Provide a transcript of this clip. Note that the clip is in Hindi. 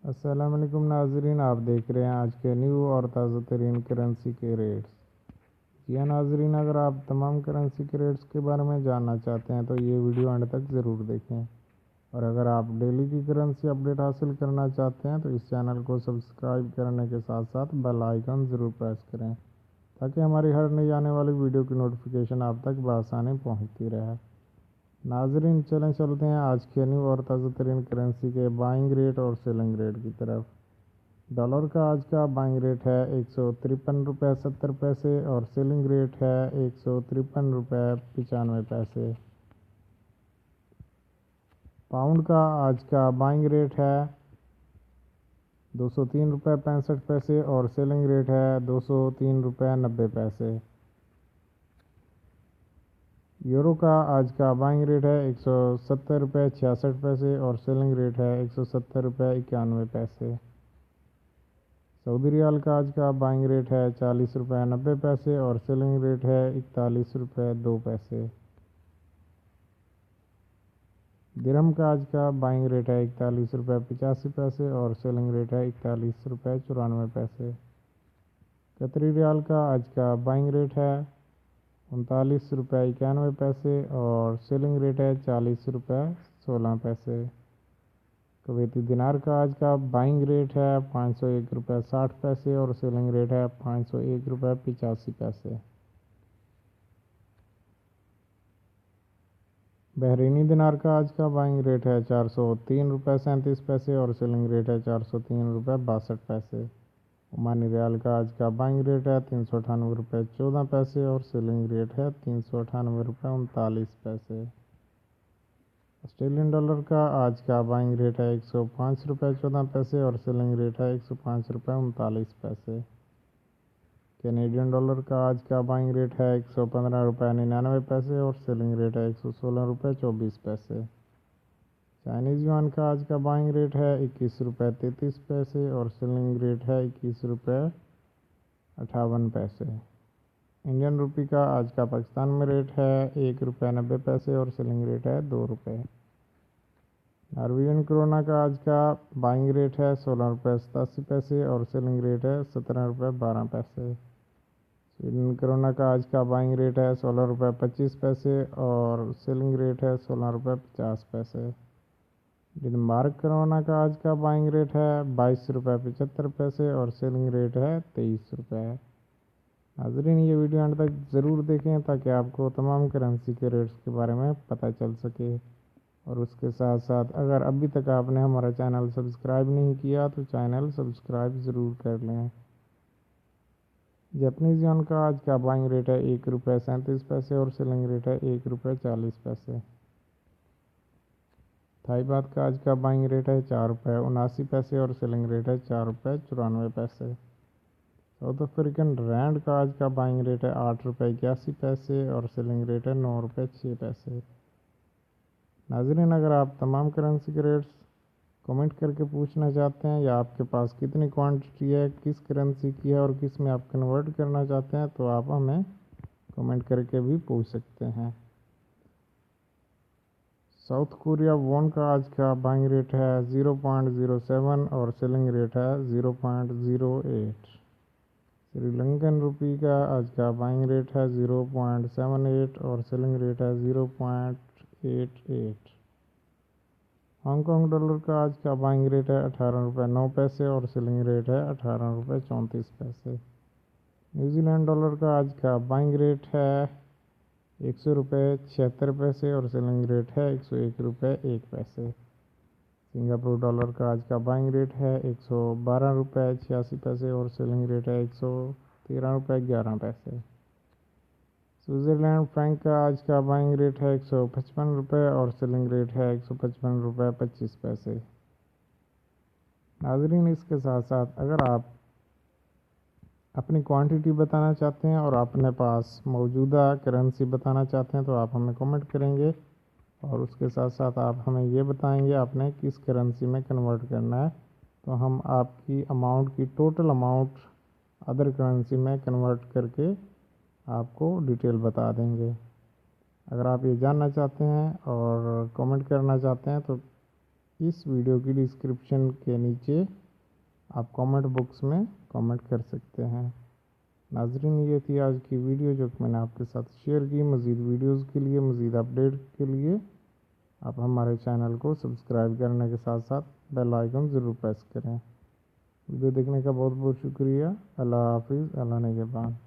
अस्सलाम वालेकुम नाजरीन, आप देख रहे हैं आज के न्यू और ताज़ा तरीन करेंसी के रेट्स। जी हाँ नाजरीन, अगर आप तमाम करेंसी के रेट्स के बारे में जानना चाहते हैं तो ये वीडियो एंड तक ज़रूर देखें। और अगर आप डेली की करेंसी अपडेट हासिल करना चाहते हैं तो इस चैनल को सब्सक्राइब करने के साथ साथ बेल आइकन ज़रूर प्रेस करें ताकि हमारी हर नई आने वाली वीडियो की नोटिफिकेशन आप तक बआसानी पहुँचती रहे। नाजरीन चलते हैं आज के न्यू और ताज़ा तरीन करेंसी के बाइंग रेट और सेलिंग रेट की तरफ। डॉलर का आज का बाइंग रेट है 153 रुपये 70 पैसे और सेलिंग रेट है 153 रुपये 95 पैसे। पाउंड का आज का बाइंग रेट है 203 रुपये 65 पैसे और सेलिंग रेट है 203 रुपये 90 पैसे। यूरो का आज का बाइंग रेट है 170 रुपये 66 पैसे और सेलिंग रेट है 170 रुपये 91 पैसे। सऊदी रियाल का आज का बाइंग रेट है 40 रुपये 90 पैसे और सेलिंग रेट है 41 रुपये 2 पैसे। दिरहम का आज का बाइंग रेट है 41 रुपये 85 पैसे और सेलिंग रेट है 41 रुपये 94 पैसे। कतरी रियाल का आज का बाइंग रेट है 39 रुपये 91 पैसे और सेलिंग रेट है 40 रुपये 16 पैसे। कुवैती दिनार का आज का बाइंग रेट है 501 रुपये 60 पैसे और सेलिंग रेट है 501 रुपये 85 पैसे। बहरीनी दिनार का आज का बाइंग रेट है 403 रुपये 37 पैसे और सेलिंग रेट है 403 रुपये 62 पैसे। ओमानी रियाल का आज का बाइंग रेट है 398 रुपये 14 पैसे और सेलिंग रेट है 398 रुपये 39 पैसे। ऑस्ट्रेलियन डॉलर का आज का बाइंग रेट है 105 रुपये 14 पैसे और सेलिंग रेट है 105 रुपये 39 पैसे। कैनेडियन डॉलर का आज का बाइंग रेट है 115 रुपये 99 पैसे और सेलिंग रेट है 116 रुपये 24 पैसे। चाइनीज़ युआन का आज का बाइंग रेट है 21 रुपये 33 पैसे और सेलिंग रेट है 21 रुपये 58 पैसे। इंडियन रुपी का आज का पाकिस्तान में रेट है 1 रुपये 90 पैसे और सेलिंग रेट है 2 रुपये। नॉर्वेजियन क्रोना का आज का बाइंग रेट है 16 रुपये 87 पैसे और सेलिंग रेट है 17 रुपये 12 पैसे। स्वीडन क्रोना का आज का बाइंग रेट है 16 रुपये 25 पैसे और सेलिंग रेट है 16 रुपये 50 पैसे। डेनमार्क क्रोना का आज का बाइंग रेट है 22 रुपये 75 पैसे और सेलिंग रेट है 23 रुपये। नाजरीन ये वीडियो अंत तक ज़रूर देखें ताकि आपको तमाम करेंसी के रेट्स के बारे में पता चल सके। और उसके साथ साथ अगर अभी तक आपने हमारा चैनल सब्सक्राइब नहीं किया तो चैनल सब्सक्राइब ज़रूर कर लें। जापानीज़ येन का आज का बाइंग रेट है 1 रुपये 37 पैसे और सेलिंग रेट है 1 रुपये 40 पैसे। थाई बात का आज का बाइंग रेट है 4 रुपये 79 पैसे और सेलिंग रेट है 4 रुपये 94 पैसे। साउथ अफ्रीकन रैंड का आज का बाइंग रेट है 8 रुपये 81 पैसे और सेलिंग रेट है 9 रुपये 6 पैसे। नाजरीन अगर आप तमाम करेंसी के रेट्स कमेंट करके पूछना चाहते हैं या आपके पास कितनी क्वांटिटी है, किस करेंसी की है और किस में आप कन्वर्ट करना चाहते हैं तो आप हमें कमेंट करके भी पूछ सकते हैं। साउथ कोरिया वॉन का आज का बाइंग रेट है 0.07 और सेलिंग रेट है 0.08। श्रीलंकन रुपी का आज का बाइंग रेट है 0.78 और सेलिंग रेट है 0.88। हांगकांग डॉलर का आज का बाइंग रेट है 18 रुपये 9 पैसे और सेलिंग रेट है 18 रुपये 34 पैसे। न्यूजीलैंड डॉलर का आज का बाइंग रेट है 100 रुपये 76 पैसे और सेलिंग रेट है 101 रुपये 1 पैसे। सिंगापुर डॉलर का आज का बाइंग रेट है 112 रुपये 86 पैसे और सेलिंग रेट है 113 रुपये 11 पैसे। स्विट्ज़रलैंड फ्रैंक का आज का बाइंग रेट है 155 रुपये और सेलिंग रेट है 155 रुपये 25 पैसे। नाजरीन इसके साथ साथ अगर आप अपनी क्वांटिटी बताना चाहते हैं और अपने पास मौजूदा करेंसी बताना चाहते हैं तो आप हमें कमेंट करेंगे और उसके साथ साथ आप हमें ये बताएंगे आपने किस करेंसी में कन्वर्ट करना है तो हम आपकी अमाउंट की टोटल अमाउंट अदर करेंसी में कन्वर्ट करके आपको डिटेल बता देंगे। अगर आप ये जानना चाहते हैं और कमेंट करना चाहते हैं तो इस वीडियो की डिस्क्रिप्शन के नीचे आप कमेंट बॉक्स में कमेंट कर सकते हैं। नाजरीन, ये थी आज की वीडियो जो कि मैंने आपके साथ शेयर की। मज़ीद वीडियोज़ के लिए, मज़ीद अपडेट के लिए आप हमारे चैनल को सब्सक्राइब करने के साथ साथ बेल आइकन ज़रूर प्रेस करें। वीडियो देखने का बहुत बहुत शुक्रिया। अल्लाह हाफिज़। अल्लाह निगहबान।